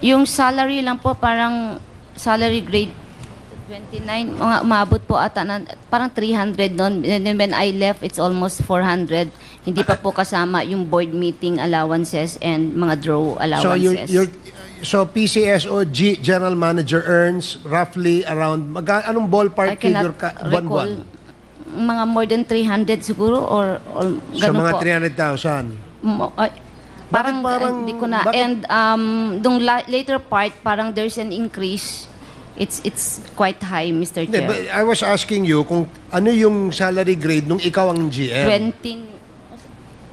Yung salary lang po, parang salary grade 29, mga umabot po ata ng parang 300 noon. And then when I left, it's almost 400. Hindi pa po kasama yung board meeting allowances and mga draw So allowances. so PCSOG general manager earns roughly around anong I ballpark figure cannot ka recall. buwan-buwan? Mga more than 300 siguro or So ganun mga po. 300,000. Parang parang- hindi ko na. bakit- And dung later part, parang there's an increase. It's quite high, Mr. Hindi, Chair. but I was asking you kung ano yung salary grade nung ikaw ang GM.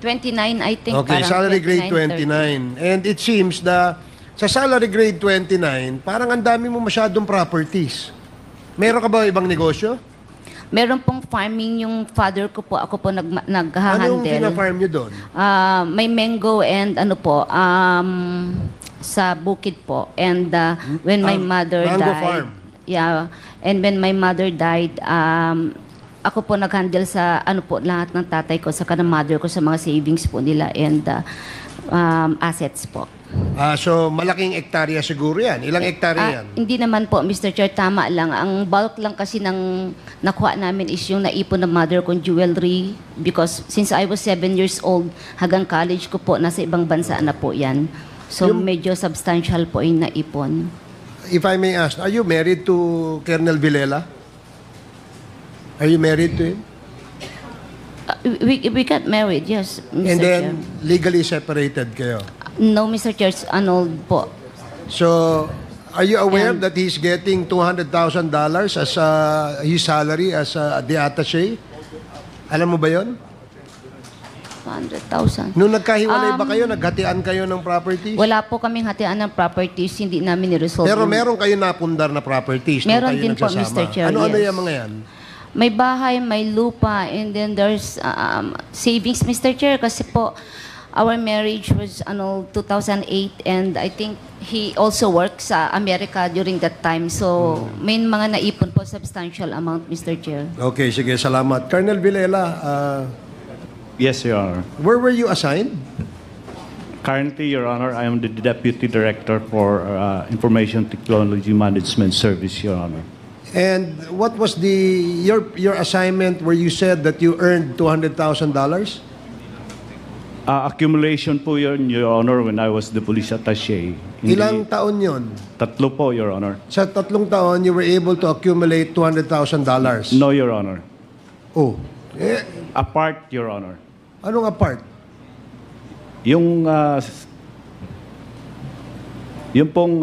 29, I think. Okay, parang salary grade 29, 29. And it seems na sa salary grade 29, parang ang dami mo masyadong properties. Meron ka ba ibang negosyo? 30. Meron pong farming yung father ko po. Ako po Ano yung nag-handle. pina-farm nyo doon? May mango and ano po, sa bukid po. And when my mother mango died, farm. yeah, and when my mother died, ako po nag-handle sa ano po lahat ng tatay ko sa kanang mother ko sa mga savings po nila and assets po. So malaking ektarya siguro yan. Ilang ektarya yan? Hindi naman po, Mr. Chair, tama lang. Ang bulk lang kasi ng nakuha namin is yung naipon ng mother kong jewelry because since I was 7 years old, hanggang college ko po, nasa ibang bansa na po yan. So medyo substantial po yung naipon. If I may ask, are you married to Colonel Villela? Are you married to him? We got married, yes, Mr. And then Chair. legally separated kayo. No, Mr. Chair, annulled po. So, are you aware that he's getting $200,000 as his salary as the attaché? Alam mo ba yon? 100,000. Nung nagkahiwalay ba kayo, naghatian kayo ng properties? Wala po kaming hatian ng properties, hindi namin niresolve. Pero yung- meron kayo napundar na properties nung Meron kayo din po, nagsasama. Mr. Chair, Ano-ano yes. yung mga yan? May bahay, may lupa, and then there's savings, Mr. Chair, kasi po, our marriage was 2008, and I think he also works sa America during that time. So, may mga naipon po, substantial amount, Mr. Chair. Okay, sige, salamat. Colonel Villela, Yes, Your Honor. where were you assigned? Currently, Your Honor, I am the Deputy Director for Information Technology Management Service, Your Honor. And what was your assignment where you said that you earned $200,000? Accumulation po yun, Your Honor, when I was the police attaché. Ilang taon yon? Tatlo po, Your Honor. Sa 3 taon, you were able to accumulate $200,000. No, Your Honor. Oh. Apart, Your Honor. Anong apart? Yung pong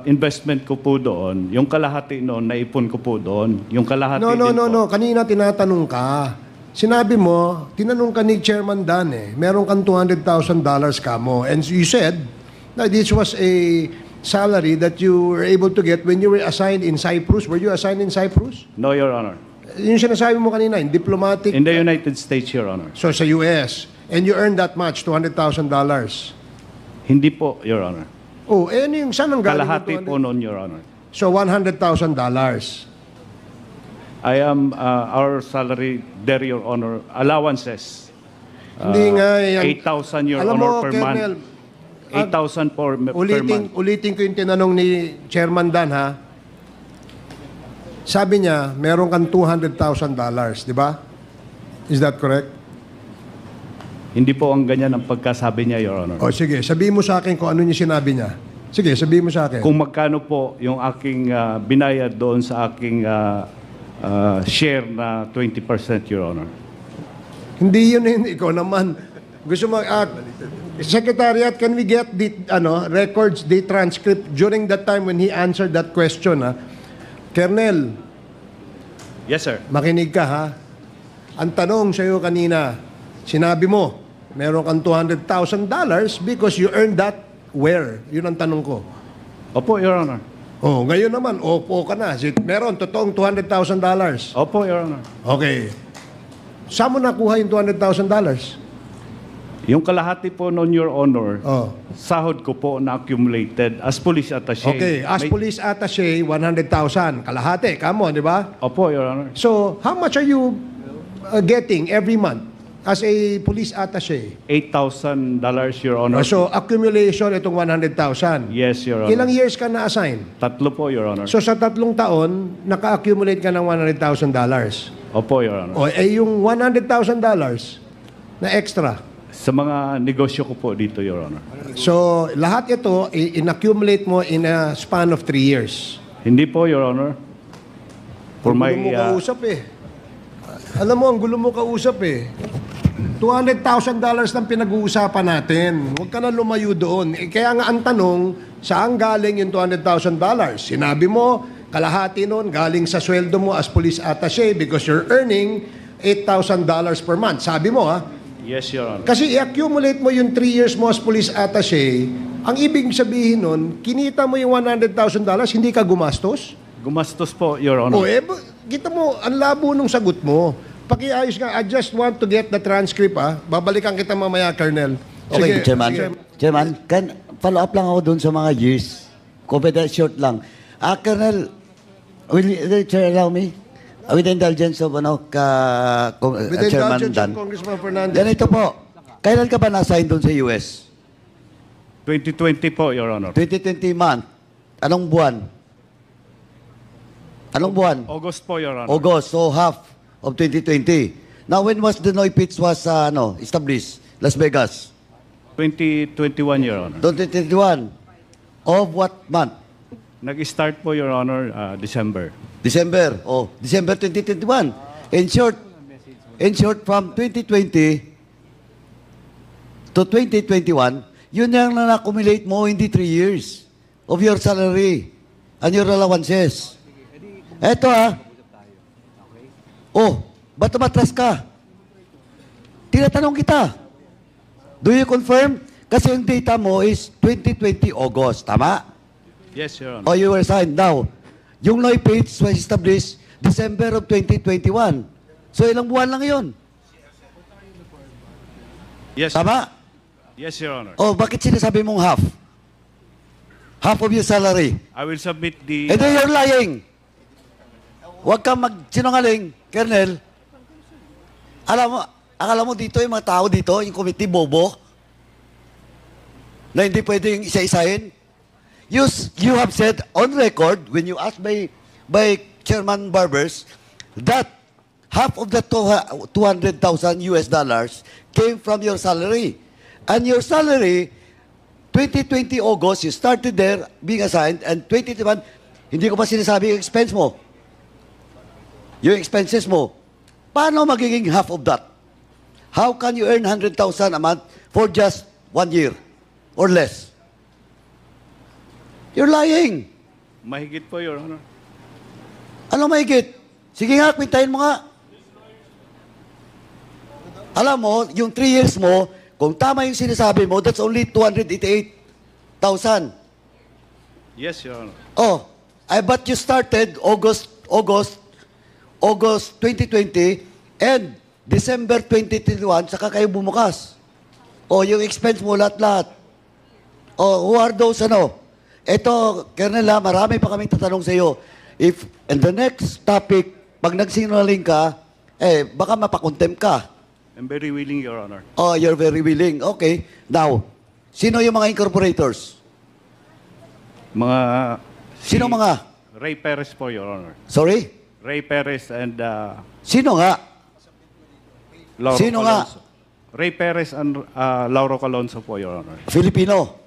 investment ko po doon, yung kalahati noon, naipon ko po doon. Yung kalahati No. din po. Kanina tinatanong ka. Sinabi mo, tinanong ka ni Chairman Dan meron kang $200,000 ka mo. And you said that this was a salary that you were able to get when you were assigned in Cyprus. Were you assigned in Cyprus? No, Your Honor. Yung sinasabi mo kanina, in diplomatic. In the United States, Your Honor. So sa US. And you earned that much, $200,000. Hindi po, Your Honor. Oh, ano yung saan ang galing Kalahati yung po noon, Your Honor. So $100,000. I am our salary there, Your Honor, allowances. Hindi nga yan. 8,000, Your Alam Honor, mo, per Colonel, month. 8,000 per month. Ulitin ko yung tinanong ni Chairman Dan, ha? Sabi niya, meron kang $200,000, di ba? Is that correct? Hindi po ang ganyan ang pagkasabi niya, Your Honor. O sige, sabihin mo sa akin kung ano niya sinabi niya. Sige, sabihin mo sa akin. Kung magkano po yung aking binayad doon sa aking share na 20%, Your Honor. Hindi yun, ikaw naman. Gusto mo, Secretariat, can we get the records, the transcript during that time when he answered that question, ha? Colonel, Yes, sir. makinig ka, ha? Ang tanong sa'yo kanina, sinabi mo, meron kang $200,000 because you earned that where? Yun ang tanong ko. Opo, Your Honor. Oh, ngayon naman, opo ka na. Meron, totoong $200,000. Opo, Your Honor. Okay. Saan mo nakuha yung $200,000? Yung kalahati po noon, Your Honor, Oh. sahod ko po na accumulated as police attaché. Okay, as police attaché, 100,000. Kalahati, kamo, di ba? Opo, Your Honor. So, how much are you getting every month as a police attaché. $8,000, Your Honor. So, accumulation itong 100,000. Yes, Your Honor. Ilang years ka na-assign? 3 po, Your Honor. So, sa 3 taon, naka-accumulate ka ng $100,000. Opo, Your Honor. O, yung $100,000 na extra. Sa mga negosyo ko po dito, Your Honor. So, lahat ito, in-accumulate mo in a span of 3 years. Hindi po, Your Honor. For Ang my... gulo mo kausap Alam mo, ang gulo mo kausap $200,000 lang pinag-uusapan natin. Huwag ka na lumayo doon. Kaya nga ang tanong, saan galing yung $200,000? Sinabi mo, kalahati noon galing sa sweldo mo as police attaché because you're earning $8,000 per month. Sabi mo, ha? Yes, Your Honor. Kasi i-accumulate mo yung 3 years mo as police attaché, ang ibig sabihin nun, kinita mo yung $100,000, hindi ka gumastos? Gumastos po, Your Honor. Kita mo, ang labo nung sagot mo. Pakiayos nga, I just want to get the transcript, Babalikan kita mamaya, Colonel. Okay, Chairman, follow up lang ako dun sa mga years. Confidential short lang. Colonel, will the Chair allow me? With the indulgence of With the Chairman indulgence Dan. of Congressman Fernandez. Ganito po, kailan ka ba na-assign dun sa US? 2020 po, Your Honor. 2020 month. Anong buwan? Anong buwan? August po, Your Honor. August, so half of 2020. Now, when was the Noipits was established? Las Vegas. 2021, Your Honor. 2021. Of what month? Nag-start po, Your Honor, December. December. December 2021. In short, from 2020 to 2021, yun yung na-accumulate mo in the 3 years of your salary and your allowances. Eto ba't tumatras ka? Tinatanong kita. Do you confirm? Kasi yung data mo is 2020 August, tama? Yes, Your Honor. Oh, you were signed. Now, yung Noipits was established December of 2021. So, ilang buwan lang yun. Yes, Tama? yes, Your Honor. Oh, bakit sinasabi mong half? Half of your salary. I will submit the... And then you're lying. Huwag kang magsinungaling, Colonel. Akala mo dito yung mga tao dito, yung committee bobo, na hindi pwedeng isa-isahin. You have said on record, when you asked by Chairman Barbers, that half of the $200,000 came from your salary. And your salary, 2020 August, you started there being assigned, and 2021, hindi ko pa sinasabi yung expense mo. Yung expenses mo. Paano magiging half of that? How can you earn 100,000 a month for just 1 year or less? You're lying. Mahigit po, Your Honor. Ano mahigit? Sige nga, kwintahin mo nga. Alam mo, yung 3 years mo, kung tama yung sinasabi mo, that's only 288,000. Yes, Your Honor. But you started August 2020 and December 2021, saka kayo bumukas. Yung expense mo lahat-lahat. Who are those Ito, Colonel, marami pa kaming tatanong sa iyo. If, in the next topic, pag nagsinungaling ka, baka mapakontempt ka. I'm very willing, Your Honor. You're very willing. Okay. Now, sino yung mga incorporators? Mga... Sino mga? Ray Perez po, Your Honor. Sorry? Ray Perez and Sino nga? Lauro Sino nga? Calonzo. Ray Perez and Lauro Calonzo po, Your Honor. Filipino.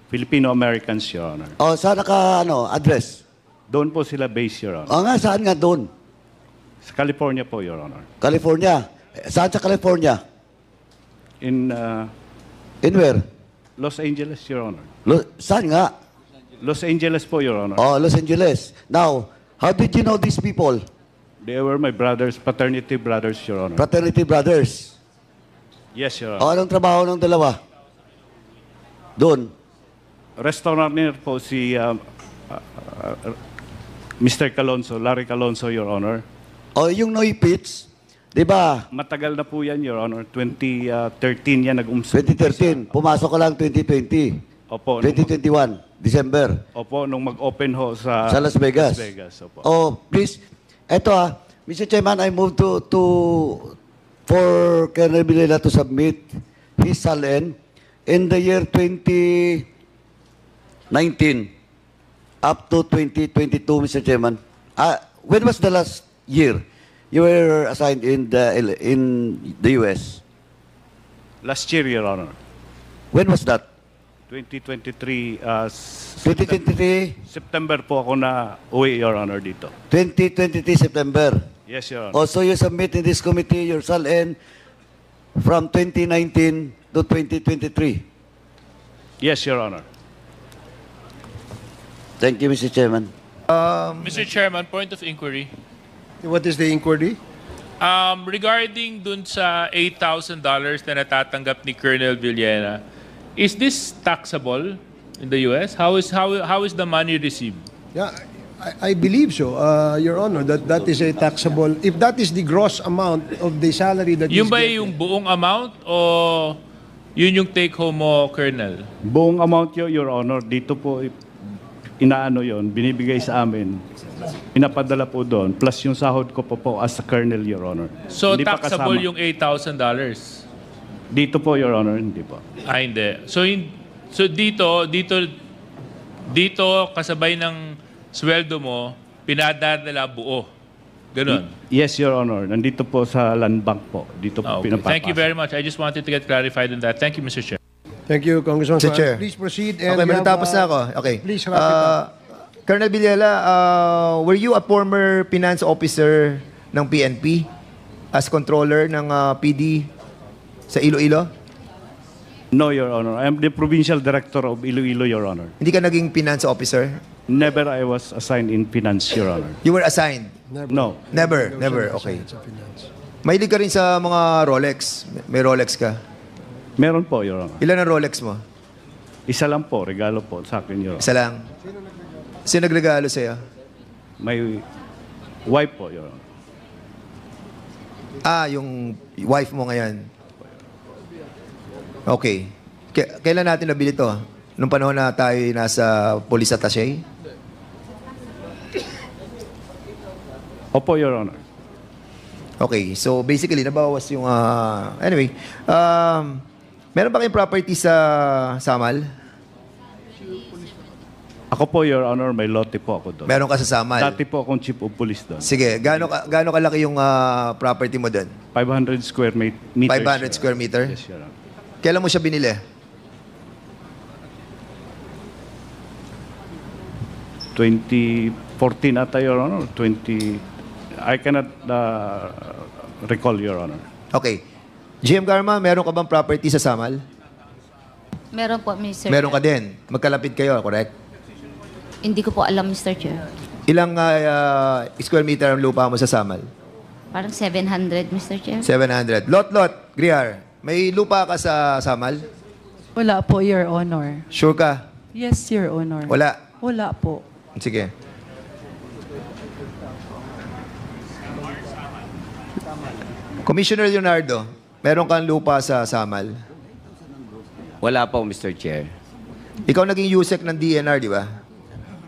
Filipino-Americans, Your Honor. Saan address? Doon po sila based, Your Honor. Saan nga doon? Sa California po, Your Honor. California. Saan sa California? In In where? Los Angeles, Your Honor. Saan nga? Los Angeles po, Your Honor. Los Angeles. Now, how did you know these people? They were my brothers, paternity brothers, Your Honor. Fraternity brothers. Yes, Your Honor. Anong trabaho ng dalawa? Doon. Restaurateur po si Mr. Calonzo, Larry Calonzo, Your Honor. Yung Noipits, di ba? Matagal na po yan, Your Honor. 2013 yan nag-umsa. 2013. Pumasok ka lang 2020. Opo. 2021. December. Opo, nung mag-open ho sa Sa Las Vegas. Las Vegas, opo. Please. Eto Mr. Chairman, I move to for Colonel Villela to submit his SALN in the year 2019 up to 2022, Mr. Chairman. When was the last year you were assigned in the US? Last year, Your Honor. When was that? 2023, 2023, September po ako na uwi, Your Honor, dito. 2023 September. Yes, Your Honor. Also, you submit in this committee your SALN from 2019 to 2023. Yes, Your Honor. Thank you, Mr. Chairman. Mr. Chairman, point of inquiry. What is the inquiry? Regarding dun sa $8,000 na natatanggap ni Colonel Villena, is this taxable in the US? How is the money received? Yeah, I believe so, Your Honor, that is a taxable, if that is the gross amount of the salary that Yung is ba getting. yung buong amount o yun yung take home mo, Colonel? Buong amount yun, Your Honor, dito po inaano yon, binibigay sa amin. Pinapadala po doon, plus yung sahod ko po as a colonel, Your Honor. So Hindi pa taxable kasama. yung $8,000? Dito po, Your Honor, hindi po. Hindi. So dito kasabay ng sweldo mo, pinadadala buo. Ganun. Yes, Your Honor. Nandito po sa land bank po. Dito po Okay. pinapapasok. Thank you very much. I just wanted to get clarified on that. Thank you, Mr. Chair. Thank you, Congressman. Mr. Chair. Please proceed. And Okay, we have, matatapos na ako. Okay. Please wrap it up. Colonel Villela, were you a former finance officer ng PNP as controller ng PD sa Iloilo? No, Your Honor. I am the provincial director of Iloilo, Your Honor. Hindi ka naging finance officer? Never I was assigned in finance, Your Honor. You were assigned? No. Never. Okay. Mahilig ka rin sa mga Rolex. May Rolex ka. Meron po, Your Honor. Ilan ang Rolex mo? Isa lang po, regalo po sa akin, Your Honor. Isa lang. Sino nagregalo sa'yo? My wife po, Your Honor. Yung wife mo ngayon. Okay. Kailan natin nabili to? Nung panahon na tayo nasa police attaché? Opo, Your Honor. Okay. So, basically, nabawas yung... anyway. Meron ba kayong property sa Samal? Ako po, Your Honor, may lote po ako doon. Meron ka sa Samal? Dati po akong chief of police doon. Sige. Gaano kalaki yung property mo doon? 500 square meters. 500 square meter? Yes, Your Honor. Kailan mo siya binili? 2014 ata, Your Honor. I cannot recall, Your Honor. Okay. GM Garma, meron ka bang property sa Samal? Meron po, Mr. Meron ka Chair. din. Magkalapit kayo, correct? Hindi ko po alam, Mr. Chair. Ilang square meter ang lupa mo sa Samal? Parang 700, Mr. Chair. 700. Lot, Griar, may lupa ka sa Samal? Wala po, Your Honor. Sure ka? Yes, Your Honor. Wala. Wala po. Sige. Commissioner Leonardo, meron kang lupa sa Samal? Wala po, Mr. Chair. Ikaw naging USEC ng DNR, di ba?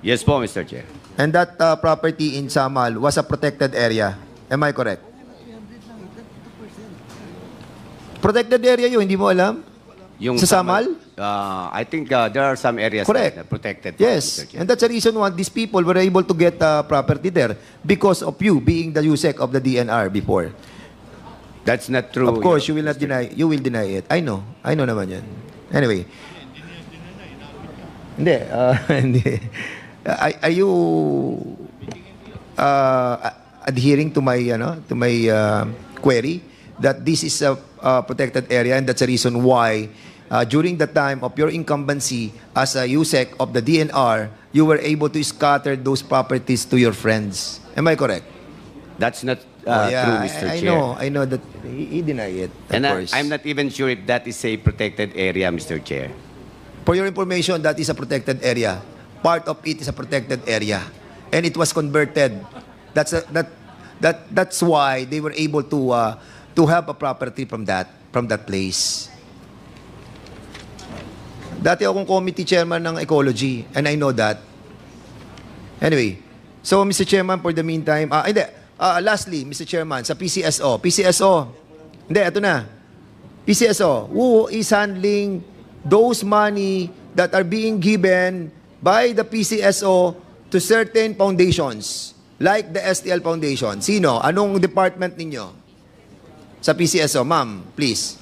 Yes po, Mr. Chair. And that property in Samal was a protected area. Am I correct? Protected area yun, hindi mo alam? Sa Samal? I think there are some areas Correct. that are protected. Yes. Mr. Chair. And that's the reason why these people were able to get property there because of you being the USEC of the DNR before. That's not true. Of course, you will Mr. not deny. You will deny it. I know. I know naman yan. Anyway. Hindi. Hindi. Are you adhering to my query that this is a protected area and that's the reason why during the time of your incumbency as a USEC of the DNR, you were able to scatter those properties to your friends. Am I correct? That's not Yeah, true, Mr. I Chair. know. I know that he deny it. Of And course. I'm not even sure if that is a protected area, Mr. Chair. For your information, that is a protected area. Part of it is a protected area, and it was converted. That's why they were able to have a property from that place. Dati akong committee chairman ng ecology, and I know that. Anyway, so Mr. Chairman, for the meantime, lastly, Mr. Chairman, sa PCSO, Hindi, ito na. PCSO, who is handling those money that are being given by the PCSO to certain foundations, like the STL Foundation? Sino? Anong department ninyo sa PCSO? Ma'am, please.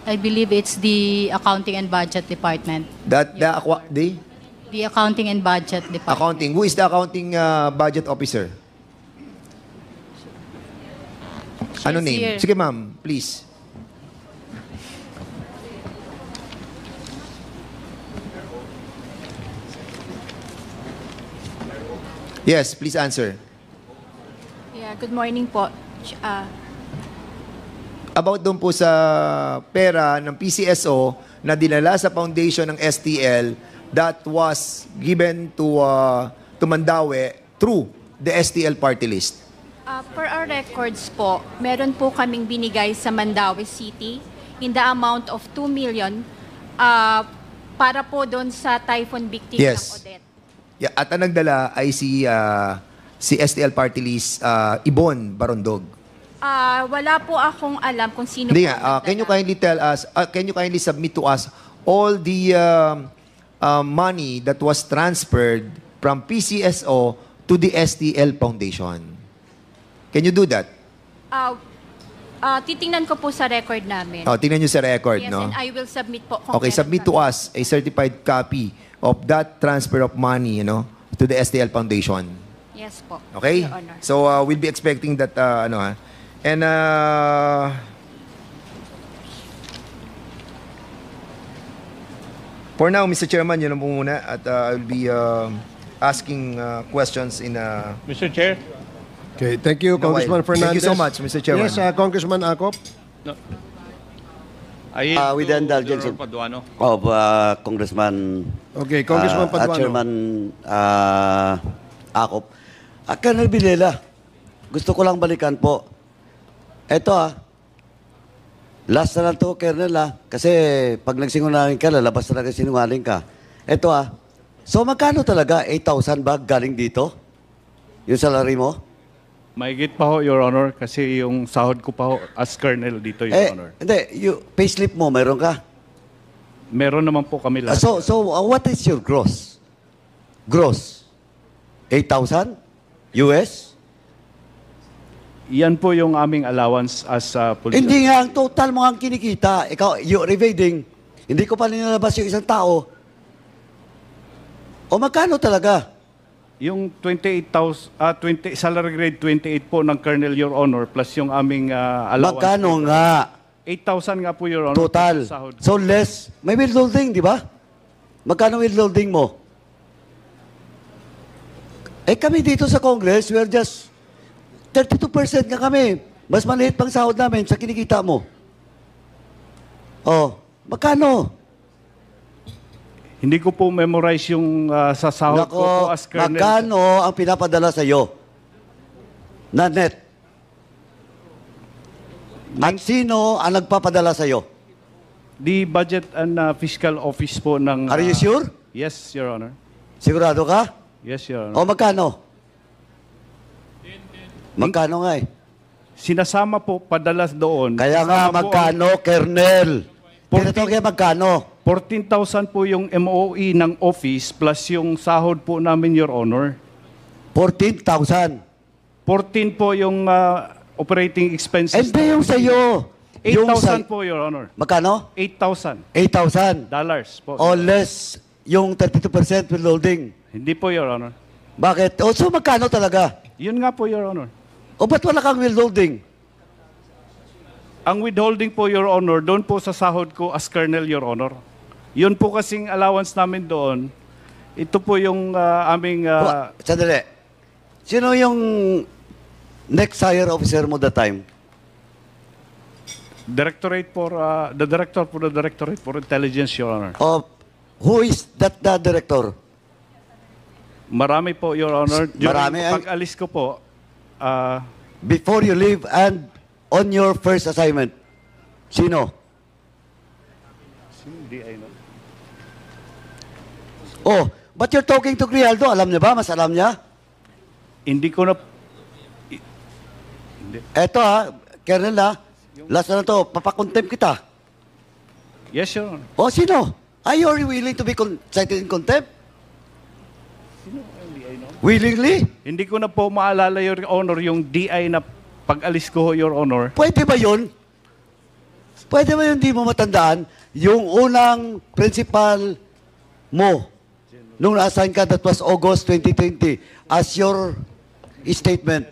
I believe it's the Accounting and Budget Department. The The Accounting and Budget Department. accounting. Who is the accounting budget officer? Ano She's name? here. Sige ma'am, please. Yes, please answer. Yeah, good morning po. About doon po sa pera ng PCSO na dinala sa foundation ng STL that was given to Mandawi through the STL party list. Per our records po, meron po kaming binigay sa Mandawi City in the amount of 2 million para po doon sa typhoon victim ng Yes. Odette. Yeah, at ang nagdala ay si STL party list Ibon Barondog. Wala po akong alam kung sino Hindi po nga, ang can you nagdala. kindly tell us, can you kindly submit to us all the money that was transferred from PCSO to the STL Foundation? Can you do that? Titingnan ko po sa record namin. Oh, tingnan nyo sa record, Yes, no? and I will submit po. Okay, submit to us a certified copy of that transfer of money, to the STL Foundation. Yes po. Okay? Your Honor. So, we'll be expecting that, And, for now, Mr. Chairman, yun ang po muna. At I'll be asking questions in... Mr. Chair? Okay, thank you, In a while. Congressman Fernandez. Thank you so much, Mr. Chairman. Yes, Congressman Acop. I with the indulgence General Paduano. of Congressman Okay, Congressman Paduano. Chairman Akop. Colonel Villela, gusto ko lang balikan po. Ito last na lang to, Colonel kasi pag nagsinungaling ka, lalabas na lang sinungaling ka. Ito so magkano talaga? 8,000 ba galing dito? Yung salary mo? Mahigit pa ho, Your Honor, kasi yung sahod ko pa ho as colonel dito, Your Honor. Hindi, yung payslip mo, mayroon ka? Meron naman po kami lahat. So what is your gross? Gross? 8,000? US? Yan po yung aming allowance as police. Hindi nga, ang total mo ang kinikita. Ikaw, you're evading. Hindi ko pa nilalabas yung isang tao. O magkano talaga? Yung 28,000, salary grade 28 po ng Colonel, Your Honor, plus yung aming allowance. Magkano nga? 8,000 nga po, Your Honor. Total. Sahod. So less. May withholding, di ba? Magkano withholding mo? Kami dito sa Congress, we're just 32% nga kami. Mas maliit pang sahod namin sa kinikita mo. Oh, magkano? Hindi ko po memorize yung sa sahod ko po as Colonel. Magkano ang pinapadala sa iyo? Na net. At sino ang nagpapadala sa iyo? The Budget and Fiscal Office po ng... Are you sure? Yes, Your Honor. Sigurado ka? Yes, Your Honor. O magkano? Magkano nga Sinasama po padalas doon. Kaya nga, Sinasama po magkano, Kernel? Tinatanong kaya magkano? 14,000 po yung MOE ng office plus yung sahod po namin, Your Honor. 14,000. 14 po yung operating expenses. Hindi yung sa'yo. 8,000 po, Your Honor. Magkano? 8,000 $8,000. dollars po. O less yung 32% withholding. Hindi po, Your Honor. Bakit? O so magkano talaga? Yun nga po, Your Honor. O ba't wala kang withholding? Ang withholding po, Your Honor, doon po sa sahod ko as Colonel, Your Honor. Yun po kasing allowance namin doon. Ito po yung aming... Sandali. Sino yung next higher officer mo that time? Directorate for... the Directorate for Intelligence, Your Honor. Who is that director? Marami po, Your Honor. Marami. Pag-alis ko po, Before you leave and on your first assignment, sino? hindi ay no. Oh, but you're talking to Grijaldo. Alam niya ba? Mas alam niya? Hindi ko na... Eto Colonel last na to, papakontempt kita. Yes, Your Honor. O, sino? Are you willing to be cited in contempt? Willingly? Hindi ko na po maalala, Your Honor, yung DI na pag-alis ko, Your Honor. Pwede ba yun? Pwede ba yun di mo matandaan? Yung unang principal mo, nung na-assign ka, that was August 2020, as your statement.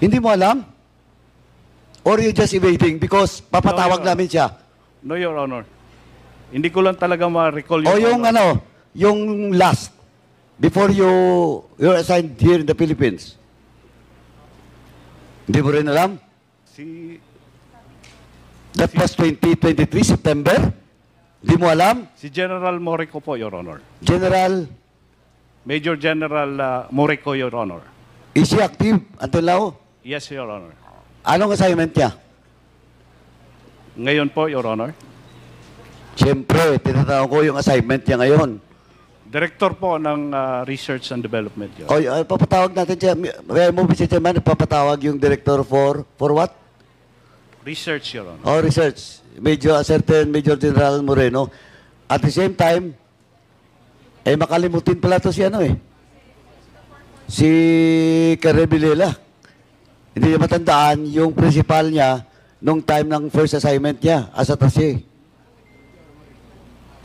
Hindi mo alam? Or you just evading because papatawag No, Your namin siya? No, Your Honor. Hindi ko lang talaga ma-recall, O Your yung Honor. yung last, before you're assigned here in the Philippines. Hindi mo rin alam? Si That was 2023, September? Hindi mo alam? Si General Morico po, Your Honor. General, Major General Morico, Your Honor. is he active until now? Yes, Your Honor. Anong assignment niya? Ngayon po, Your Honor. Siyempre, tinatanong ko yung assignment niya ngayon. Director po ng Research and Development, Your O, Honor. papatawag natin siya. Kaya mo, Mr. Chairman, papatawag yung director for what? Research, Your Honor. O, research. Certain Major General Moreno. At the same time, makalimutin pala to si si Colonel Villela. Hindi niya matandaan yung principal niya nung time ng first assignment niya as a trustee.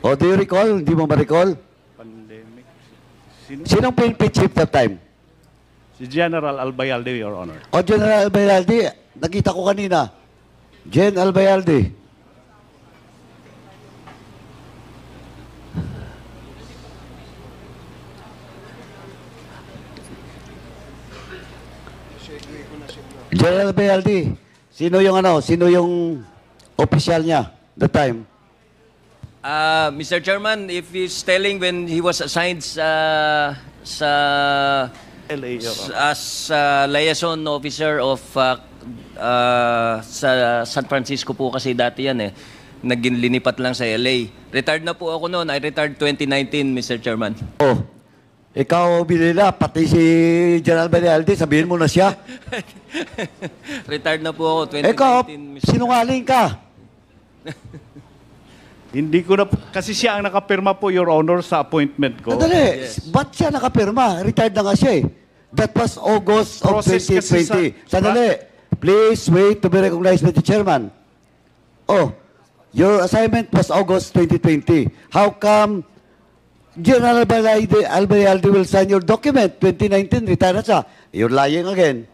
O, do you recall? Hindi mo ma-recall? Pandemic. Sino? Sinong PNP chief that time? Si General Albayalde, Your Honor. O, General Albayalde, nakita ko kanina. Gen Albayalde. General Albayalde, sino yung official niya that time? Mr. Chairman, if he's telling when he was assigned sa LA, Your Honor. as liaison officer of sa San Francisco po kasi dati yan linipat lang sa LA. Retired na po ako noon. I retired 2019, Mr. Chairman. Oh, ikaw, Villela, pati si General Albayalde, sabihin mo na siya. Retired na po ako 2019, Ikaw, Mr. sinungaling ka. Hindi ko na, kasi siya ang nakapirma po, Your Honor, sa appointment ko. Sandali, ba't siya nakapirma? Retired na nga siya That was August of Process kasi 2020. Sandali, please wait to be recognized by the chairman. Oh, your assignment was August 2020. How come General Albayalde will sign your document? 2019, retired na siya. You're lying again.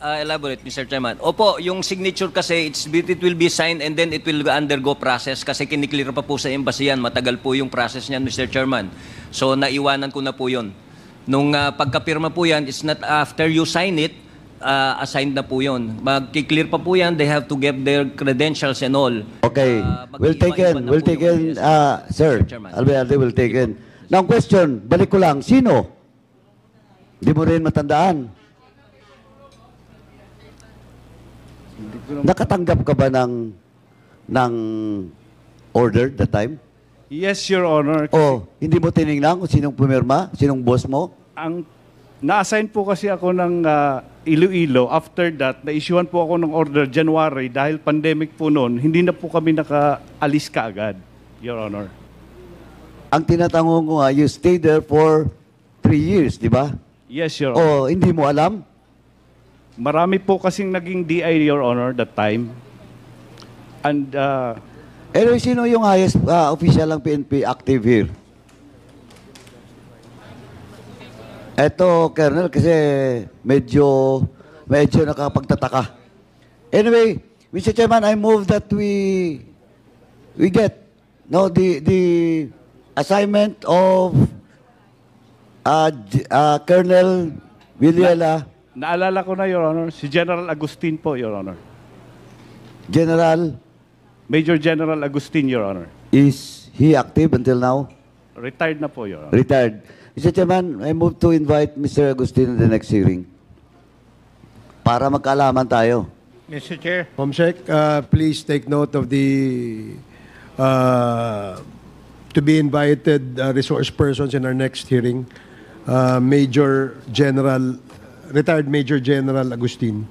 Elaborate, Mr. Chairman. Opo, yung signature kasi, it will be signed and then it will undergo process kasi kiniklear pa po sa embassy yan. Matagal po yung process niyan, Mr. Chairman. So, naiwanan ko na po yun. Nung pagkapirma po yan, it's not after you sign it, assigned na po yun. Magkiklear pa po yan, they have to give their credentials and all. Okay, we'll take in, sir, Albayalde will take in. Now, question, balik ko lang, sino? Hindi mo rin matandaan. Nakatanggap ka ba ng order that time? Yes, Your Honor. O, hindi mo tinignan kung sinong pumirma? Sinong boss mo? Ang na-assign po kasi ako ng Iloilo. After that, na-issuean po ako ng order January dahil pandemic po noon. Hindi na po kami nakaalis kaagad, Your Honor. Ang tinatanong ko nga, you stayed there for 3 years, di ba? Yes, Your Honor. O, hindi mo alam? Marami po kasing naging DI, Your Honor, that time. And Anyway, sino yung highest official ng PNP active here? Eto, Colonel, kasi medyo nakapagtataka. Anyway, Mr. Chairman, I move that we get the assignment of Colonel Villela. naalala ko na, Your Honor, si General Agustin po, Your Honor. Major General Agustin, Your Honor. Is he active until now? Retired na po, Your Honor. Retired. Mr. Chairman, I move to invite Mr. Agustin in the next hearing. Para magkaalaman tayo. Mr. Chair. Comsec, please take note of the to be invited resource persons in our next hearing. Retired Major General Agustin.